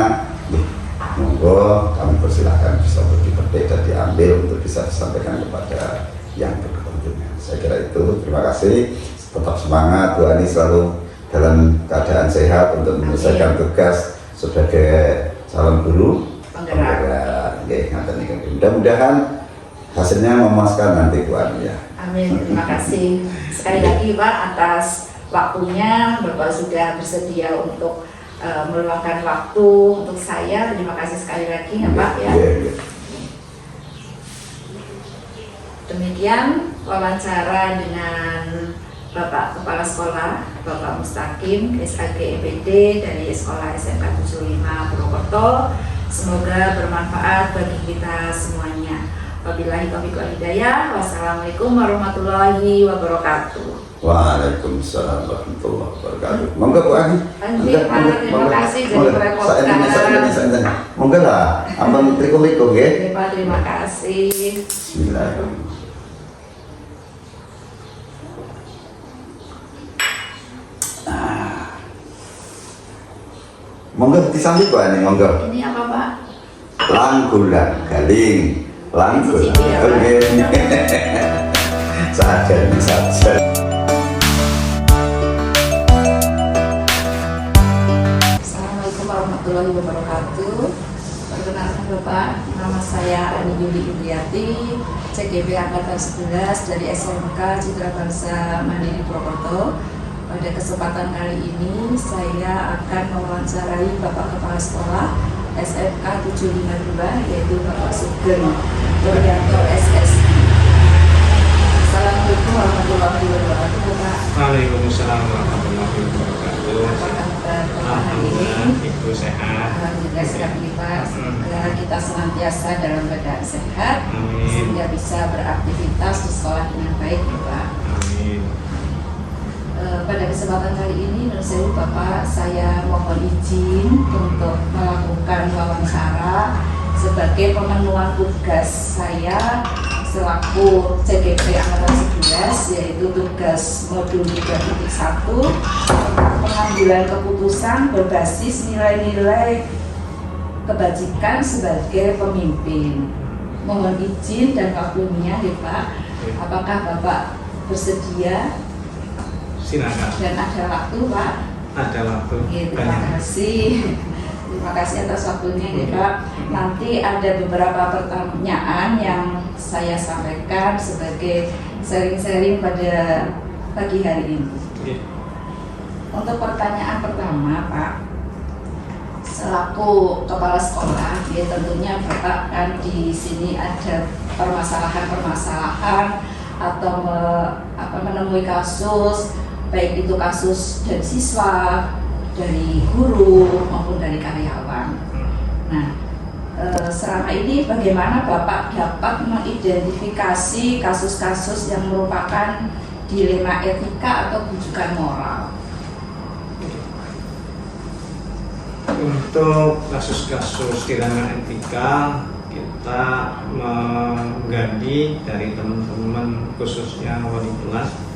monggo kami persilahkan bisa dipetik dan diambil untuk bisa disampaikan kepada yang berkepentingan. Saya kira itu. Terima kasih. Tetap semangat, Bu Ani selalu dalam keadaan sehat untuk menyelesaikan tugas sebagai calon guru penggerak. Mudah-mudahan hasilnya memuaskan nanti Bu Ani ya. Amin. Terima kasih sekali lagi Pak atas waktunya. Bapak sudah bersedia untuk meluangkan waktu untuk saya. Terima kasih sekali lagi ya Pak ya. Demikian wawancara dengan Bapak Kepala Sekolah, Bapak Mustaqim, SAG EPD dari Sekolah SMK 75 Purwokerto. Semoga bermanfaat bagi kita semuanya. Wabillahi taufiq wal hidayah. Wassalamualaikum warahmatullahi wabarakatuh. Waalaikumsalam warahmatullahi wabarakatuh. Monggo Bu Ani. Terima kasih jadi merepotkan. Monggo lah. Ampun triko-triko nggih. Terima kasih. Bismillahirrahmanirrahim. Monggo disambut Bu Ani, monggo. Ini apa Pak? Langkulan galing, langkulan. Oke. Saja ini saja. Assalamualaikum warahmatullahi wabarakatuh. Perkenalkan Bapak, nama saya Ani Yuli Indriati, CGP Angkatan 11 dari SMK Citra Bangsa Mandiri Purwokerto. Pada kesempatan kali ini saya akan mewawancarai Bapak Kepala Sekolah SMK 752 yaitu Bapak Sugeng Turyanto SSI. Assalamualaikum warahmatullahi wabarakatuh Pak. Waalaikumsalam warahmatullahi wabarakatuh. Alhamdulillah Ibu sehat. Alhamdulillah sehat Pak. Semoga kita senantiasa dalam keadaan sehat sehingga bisa beraktivitas di sekolah dengan baik ya Pak. Amin. Pada kesempatan kali ini, menurut saya Bapak, saya mohon izin untuk melakukan wawancara sebagai pemenuhan tugas saya selaku CGP Angkatan 11, yaitu tugas modul 3.1 tentang pengambilan keputusan berbasis nilai-nilai kebajikan sebagai pemimpin. Mohon izin dan waktunya ya Pak, apakah Bapak bersedia? Silakan. Dan ada waktu Pak. Ada waktu. Terima kasih. Terima kasih atas waktunya ya Pak. Nanti ada beberapa pertanyaan yang saya sampaikan sebagai sharing-sharing pada pagi hari ini. Untuk pertanyaan pertama Pak, selaku kepala sekolah, ya tentunya Bapak kan di sini ada permasalahan-permasalahan atau menemui kasus, baik itu kasus dari siswa, dari guru maupun dari karyawan. Nah, selama ini bagaimana Bapak dapat mengidentifikasi kasus-kasus yang merupakan dilema etika atau bujukan moral? Untuk kasus-kasus dilema etika, kita menggali dari teman-teman khususnya wali kelas.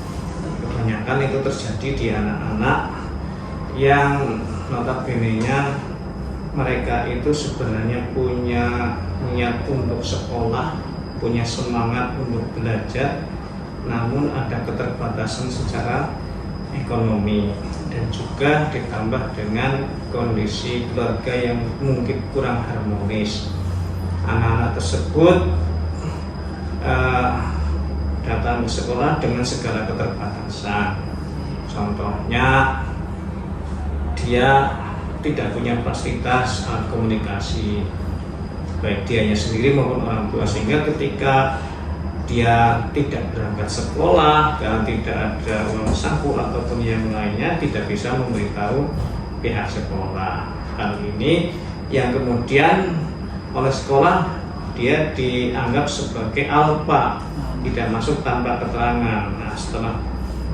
Kebanyakan itu terjadi di anak-anak yang notabene-nya mereka itu sebenarnya punya niat untuk sekolah, punya semangat untuk belajar, namun ada keterbatasan secara ekonomi dan juga ditambah dengan kondisi keluarga yang mungkin kurang harmonis. Anak-anak tersebut datang ke sekolah dengan segala keterbatasan. Contohnya, dia tidak punya fasilitas komunikasi, baik dianya sendiri maupun orang tua, sehingga ketika dia tidak berangkat sekolah dan tidak ada uang saku ataupun yang lainnya, tidak bisa memberitahu pihak sekolah. Hal ini yang kemudian oleh sekolah dia dianggap sebagai alpa, tidak masuk tanpa keterangan. Nah, setelah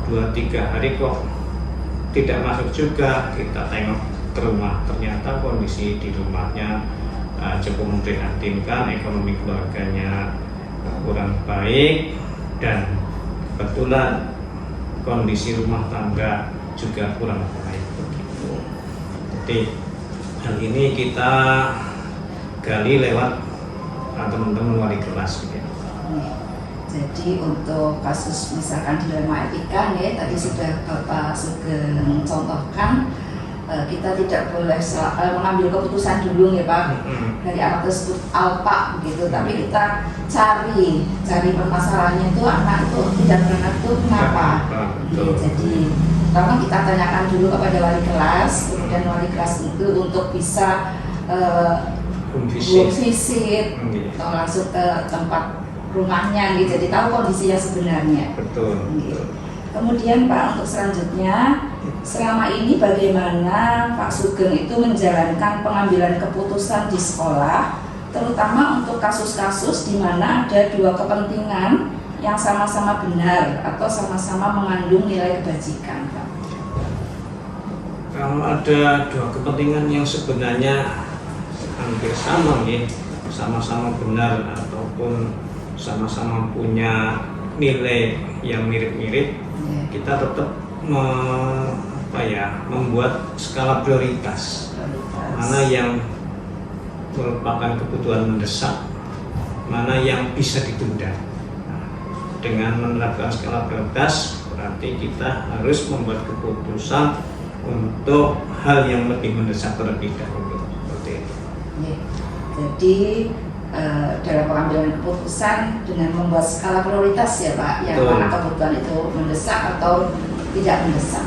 2-3 hari kok tidak masuk juga, kita tengok ke rumah, ternyata kondisi di rumahnya cukup memprihatinkan, ekonomi keluarganya kurang baik, dan kebetulan kondisi rumah tangga juga kurang baik begitu. Jadi hal ini kita gali lewat teman-teman wali kelas gitu. Jadi untuk kasus misalkan dilema etika nih, tadi sudah Bapak Sugeng contohkan, kita tidak boleh mengambil keputusan dulu ya Pak dari anak tersebut alpa gitu, tapi kita cari permasalahannya itu, anak itu tidak berangkat itu kenapa. Jadi pertama kita tanyakan dulu kepada wali kelas, kemudian wali kelas itu untuk bisa home visit atau langsung ke tempat rumahnya gitu, jadi tahu kondisinya sebenarnya. Betul. Kemudian Pak, untuk selanjutnya, selama ini bagaimana Pak Sugeng itu menjalankan pengambilan keputusan di sekolah, terutama untuk kasus-kasus di mana ada dua kepentingan yang sama-sama benar atau sama-sama mengandung nilai kebajikan, Pak? Kalau ada dua kepentingan yang sebenarnya hampir sama nih, sama-sama benar ataupun sama-sama punya nilai yang mirip-mirip, kita tetap membuat skala prioritas. Mana yang merupakan kebutuhan mendesak, mana yang bisa ditunda. Nah, dengan menerapkan skala prioritas berarti kita harus membuat keputusan untuk hal yang lebih mendesak terlebih dahulu, seperti itu. Jadi dalam pengambilan keputusan dengan membuat skala prioritas ya Pak, yang mana kebutuhan itu mendesak atau tidak mendesak.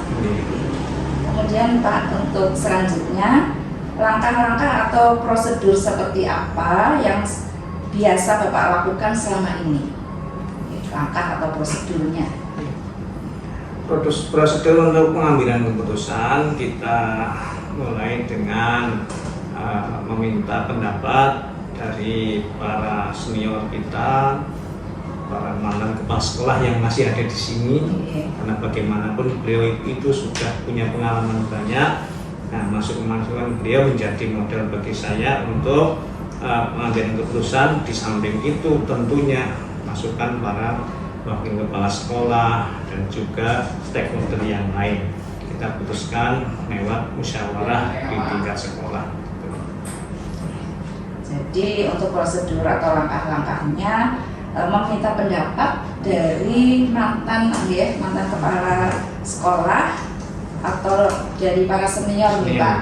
Kemudian Pak, untuk selanjutnya langkah-langkah atau prosedur seperti apa yang biasa Bapak lakukan selama ini? Langkah atau prosedurnya? Prosedur untuk pengambilan keputusan kita mulai dengan meminta pendapat dari para senior kita, para mantan kepala sekolah yang masih ada di sini, karena bagaimanapun beliau itu sudah punya pengalaman banyak. Nah, masukan beliau menjadi model bagi saya untuk pengambilan keputusan. Di samping itu tentunya masukan para wakil kepala sekolah dan juga stakeholder yang lain kita putuskan lewat musyawarah di tingkat sekolah. Jadi untuk prosedur atau langkah-langkahnya meminta pendapat dari mantan kepala sekolah atau dari para senior nih Pak.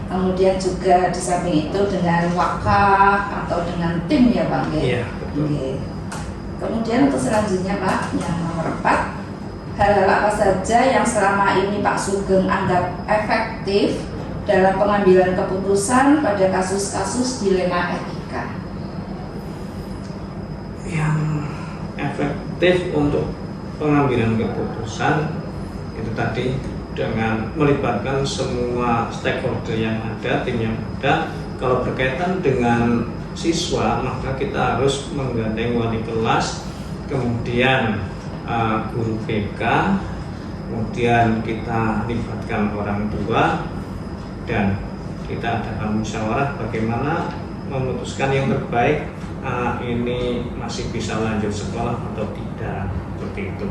Kemudian juga di samping itu dengan wakaf atau dengan tim ya Pak. Kemudian untuk selanjutnya Pak, yang nomor 4, hal-hal apa saja yang selama ini Pak Sugeng anggap efektif dalam pengambilan keputusan pada kasus-kasus dilema etika? Yang efektif untuk pengambilan keputusan itu tadi dengan melibatkan semua stakeholder yang ada, tim yang ada. Kalau berkaitan dengan siswa, maka kita harus menggandeng wali kelas, kemudian guru BK, kemudian kita libatkan orang tua, dan kita adakan musyawarah bagaimana memutuskan yang terbaik, anak ini masih bisa lanjut sekolah atau tidak, seperti itu.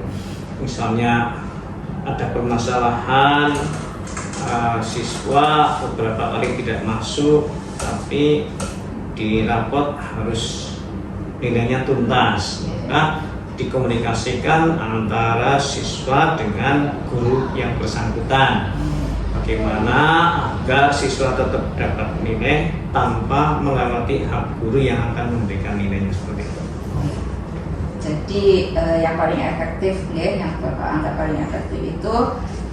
Misalnya ada permasalahan siswa beberapa kali tidak masuk, tapi di rapot harus nilainya tuntas, maka dikomunikasikan antara siswa dengan guru yang bersangkutan. Bagaimana agar siswa tetap dapat nilai tanpa melewati hak guru yang akan memberikan nilainya, seperti itu. Jadi yang paling efektif yang Bapak anggap paling efektif itu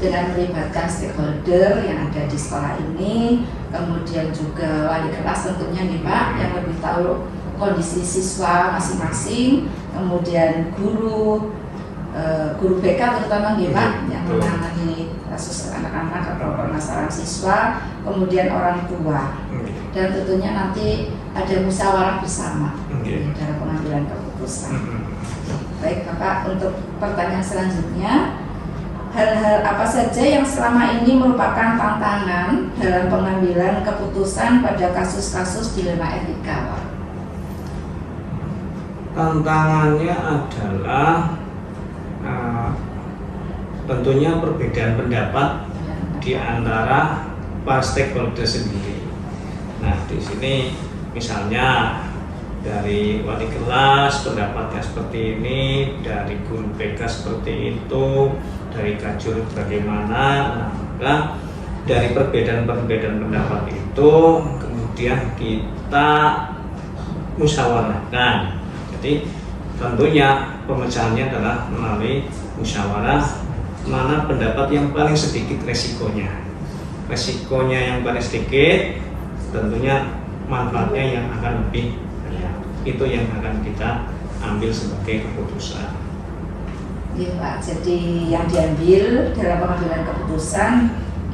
dengan melibatkan stakeholder yang ada di sekolah ini, kemudian juga wali kelas tentunya nih Pak, yang lebih tahu kondisi siswa masing-masing, kemudian guru BK terutama nih Pak, yang menangani kasus anak-anak atau permasalahan siswa, kemudian orang tua, dan tentunya nanti ada musyawarah bersama dalam pengambilan keputusan. Baik Bapak, untuk pertanyaan selanjutnya, hal-hal apa saja yang selama ini merupakan tantangan dalam pengambilan keputusan pada kasus-kasus dilema etika, Pak? Tantangannya adalah tentunya perbedaan pendapat di antara para stakeholder sendiri. Nah, di sini misalnya dari wali kelas pendapatnya seperti ini, dari guru BK seperti itu, dari kajur bagaimana. Nah, maka dari perbedaan-perbedaan pendapat itu kemudian kita musyawarahkan. Jadi tentunya pemecahannya adalah melalui musyawarah, mana pendapat yang paling sedikit resikonya yang paling sedikit, tentunya manfaatnya yang akan lebih banyak. Itu yang akan kita ambil sebagai keputusan. Iya Pak, jadi yang diambil dalam pengambilan keputusan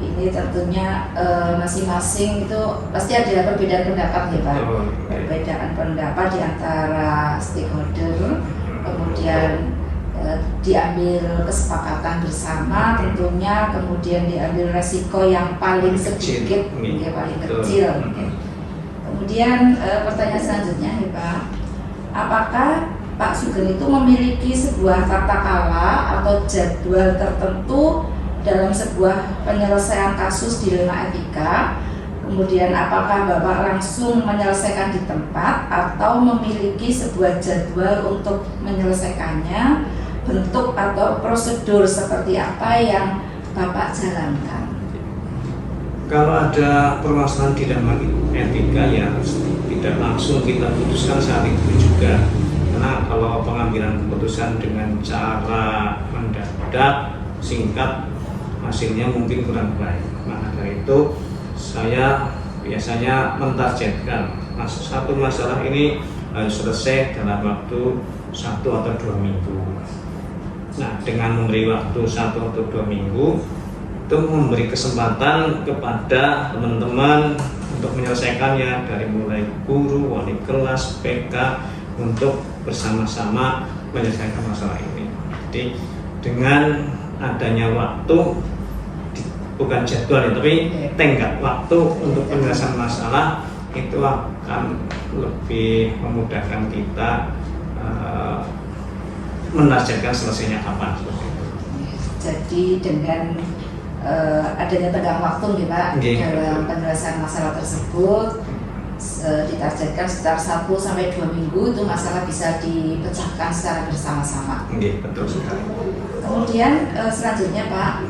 ini tentunya masing-masing itu pasti ada perbedaan pendapat ya Pak. Perbedaan pendapat di antara stakeholder, kemudian diambil kesepakatan bersama tentunya, kemudian diambil resiko yang paling sedikit, ya paling kecil. Kemudian pertanyaan selanjutnya ya Pak, apakah Pak Sugeng itu memiliki sebuah tata kala atau jadwal tertentu dalam sebuah penyelesaian kasus dilema etika? Kemudian apakah Bapak langsung menyelesaikan di tempat atau memiliki sebuah jadwal untuk menyelesaikannya, bentuk atau prosedur seperti apa yang Bapak jalankan? Kalau ada permasalahan dilema etika ya tidak langsung kita putuskan saat itu juga. Karena kalau pengambilan keputusan dengan cara mendadak, singkat, hasilnya mungkin kurang baik. Maka dari itu saya biasanya mentargetkan satu masalah ini harus selesai dalam waktu 1 atau 2 minggu. Nah, dengan memberi waktu 1 atau 2 minggu itu memberi kesempatan kepada teman-teman untuk menyelesaikannya, dari mulai guru, wali kelas, PK, untuk bersama-sama menyelesaikan masalah ini. Jadi dengan adanya waktu, bukan jadwal ya, tapi tenggat waktu untuk penyelesaian masalah itu akan lebih memudahkan kita menargetkan selesainya kapan, seperti itu. Jadi dengan adanya tenggang waktu nih Pak dalam penyelesaian masalah tersebut, ditargetkan sekitar 1 sampai 2 minggu itu masalah bisa dipecahkan secara bersama-sama. Betul sekali. Kemudian selanjutnya Pak,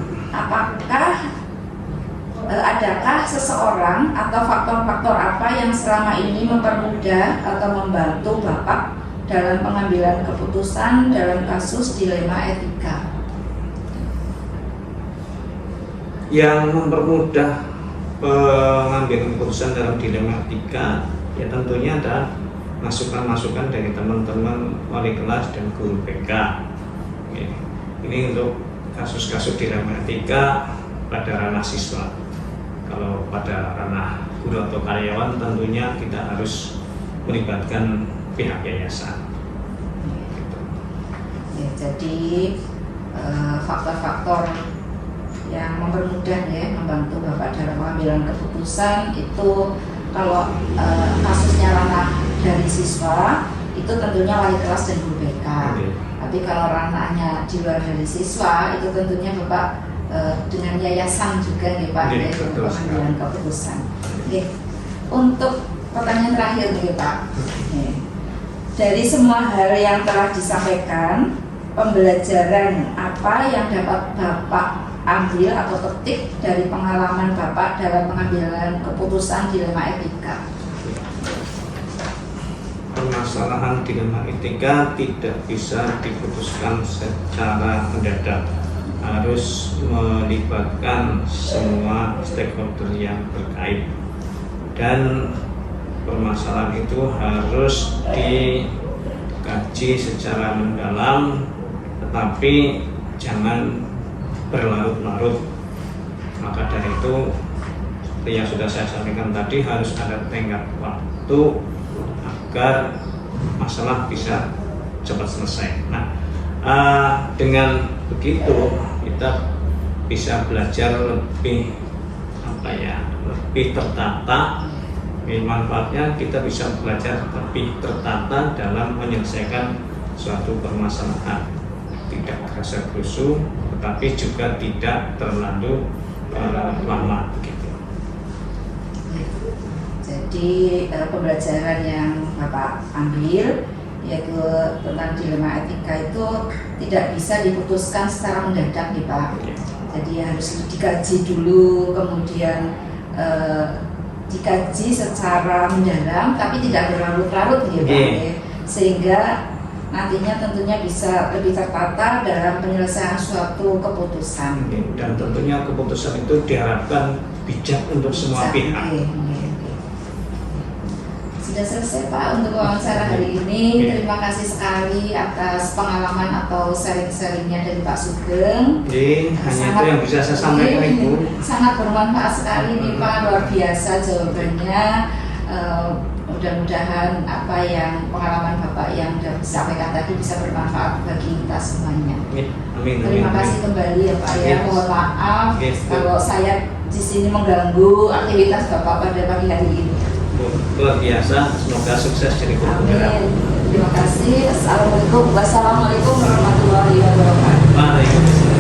adakah seseorang atau faktor-faktor apa yang selama ini mempermudah atau membantu Bapak dalam pengambilan keputusan dalam kasus dilema etika? Yang mempermudah pengambilan keputusan dalam dilema etika ya tentunya ada masukan-masukan dari teman-teman wali kelas dan guru BK. Ini untuk kasus-kasus dilema etika pada ranah siswa. Kalau pada ranah guru atau karyawan tentunya kita harus melibatkan pihak yayasan. Ya, jadi faktor-faktor yang mempermudah ya, membantu Bapak dalam pengambilan keputusan itu kalau kasusnya ranah dari siswa itu tentunya wali kelas dan guru BK. Tapi kalau ranahnya di luar dari siswa itu tentunya Bapak dengan yayasan juga nih Pak ya, pengambilan keputusan. Untuk pertanyaan terakhir nih Pak, dari semua hal yang telah disampaikan, pembelajaran apa yang dapat Bapak ambil atau petik dari pengalaman Bapak dalam pengambilan keputusan dilema etika? Permasalahan dilema etika tidak bisa diputuskan secara mendadak, harus melibatkan semua stakeholder yang terkait, dan permasalahan itu harus dikaji secara mendalam, tetapi jangan berlarut-larut. Maka dari itu seperti yang sudah saya sampaikan tadi, harus ada tenggat waktu agar masalah bisa cepat selesai. Nah, dengan begitu kita bisa belajar lebih lebih tertata. Manfaatnya kita bisa belajar lebih tertata dalam menyelesaikan suatu permasalahan, tidak terasa-gerusu, tetapi juga tidak terlalu lama begitu. Jadi pembelajaran yang Bapak ambil yaitu tentang dilema etika itu tidak bisa diputuskan secara mendadak nih Pak. Jadi harus dikaji dulu, kemudian dikaji secara mendalam tapi tidak berlarut-larut ya Pak. Sehingga nantinya tentunya bisa lebih tertata dalam penyelesaian suatu keputusan. Dan tentunya keputusan itu diharapkan bijak untuk semua pihak. Sudah selesai Pak untuk wawancara hari ini. Terima kasih sekali atas pengalaman atau sharing-sharingnya dari Pak Sugeng. Hanya itu yang bisa saya sampaikan Ibu. Sangat bermanfaat sekali nih Pak, luar biasa jawabannya. Mudah-mudahan apa yang pengalaman Bapak yang sudah disampaikan tadi bisa bermanfaat bagi kita semuanya. Amin. Terima kasih kembali ya Pak ya. Mohon maaf kalau saya di sini mengganggu aktivitas Bapak pada pagi hari ini. Luar biasa, semoga sukses jadi guru penggerak. Terima kasih. Assalamualaikum warahmatullahi wabarakatuh. Waalaikumsalam.